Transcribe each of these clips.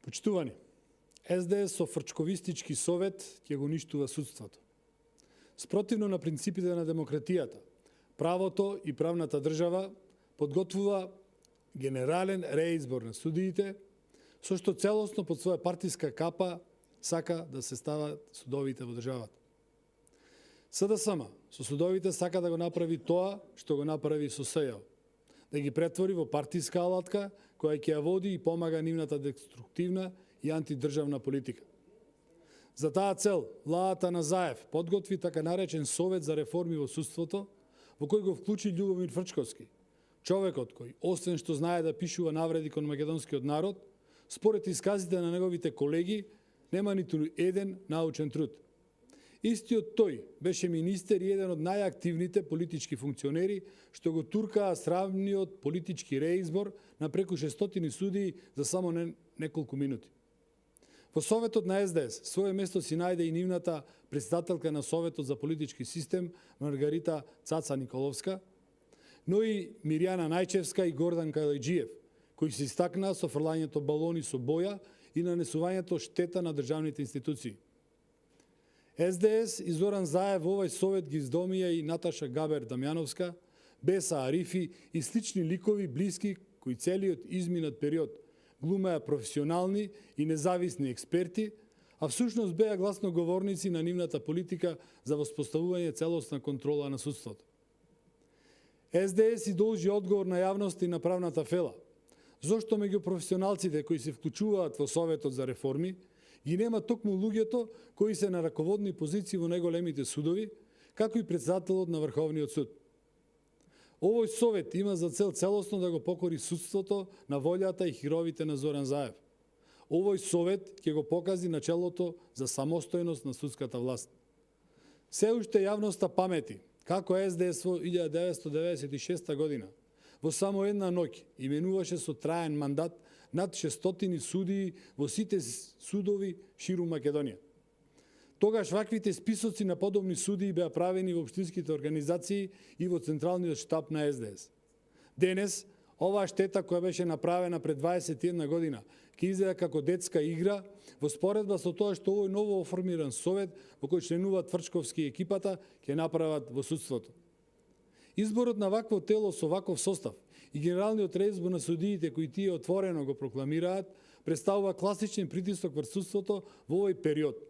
Почитувани, СДС со фрчковистички совет ќе го ништува судството. Спротивно на принципите на демократијата, правото и правната држава подготвува генерален реизбор на судиите, со што целосно под своја партиска капа сака да се стават судовите во државата. СДСМ со судовите сака да го направи тоа што го направи со СЈО, да ги претвори во партиска алатка која ќе ја води и помага нивната деструктивна и антидржавна политика. За таа цел, владата на Заев подготви така наречен Совет за реформи во судството, во кој го вклучи Љубомир Фрчковски, човекот кој, освен што знае да пишува навреди кон македонскиот народ, според исказите на неговите колеги, нема ниту еден научен труд. Истиот тој беше министер и еден од најактивните политички функционери што го туркаа срамниот политички реизбор на преку 600 судии за само неколку минути. Во Советот на СДС своје место си најде и нивната председателка на Советот за политички систем Маргарита Цаца Николовска, но и Мирјана Најчевска и Гордан Калајџиев, кои се истакнаа со фрлањето балони со боја и нанесувањето штета на државните институции. СДС и Зоран Заев во овој совет ги издомија и Наташа Габер Дамјановска, Беса Арифи и слични ликови блиски кои целиот изминат период глумеа професионални и независни експерти, а всушност беа гласноговорници на нивната политика за воспоставување целосна контрола на судството. СДС и должи одговор на јавноста и на правната фела. Зошто меѓу професионалците кои се вклучуваат во Советот за реформи, ги нема токму луѓето кои се на раководни позиции во најголемите судови, како и председателот на Врховниот суд. Овој совет има за цел целосно да го покори судството на волјата и хировите на Зоран Заев. Овој совет ќе го покази начелото за самостојност на судската власт. Се уште јавноста памети како СДС во 1996 година во само една ноќ именуваше со траен мандат над 600 судии во сите судови ширум Македонија. Тогаш ваквите списоци на подобни судии беа правени во општинските организации и во централниот штаб на СДС. Денес, оваа штета која беше направена пред 21 година ќе изгледа како детска игра во споредба со тоа што овој ново оформиран совет во кој членуваат Фрчковски и екипата ќе направат во судството. Изборот на вакво тело со ваков состав и генералниот реизбор на судиите кои тие отворено го прокламираат представува класичен притисок врз судството во овој период,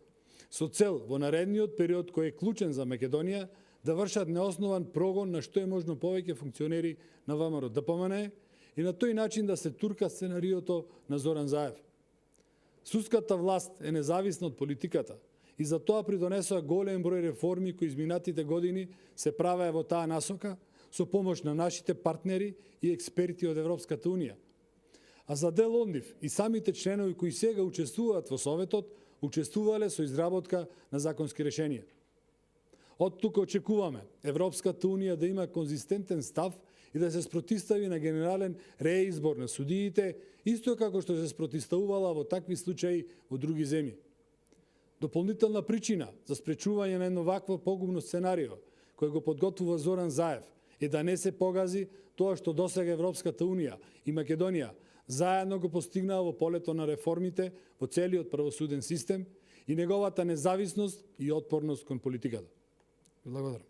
со цел во наредниот период кој е клучен за Македонија да вршат неоснован прогон на што е можно повеќе функционери на ВМРО ДПМН и на тој начин да се турка сценариото на Зоран Заев. Судската власт е независна од политиката и за тоа придонесоа голем број реформи кои изминатите години се правеа во таа насока со помош на нашите партнери и експерти од Европската Унија. А за дел од нив и самите членови кои сега учествуваат во Советот учествувале со изработка на законски решенија. Од тука очекуваме Европската Унија да има конзистентен став и да се спротивстави на генерален реизбор на судиите, исто како што се спротивставувала во такви случаи во други земји. Дополнителна причина за спречување на едно вакво погубно сценарио, кој го подготвува Зоран Заев, е да не се погази тоа што досега Европската Унија и Македонија заедно го постигнаа во полето на реформите во целиот правосуден систем и неговата независност и отпорност кон политиката. Благодарам.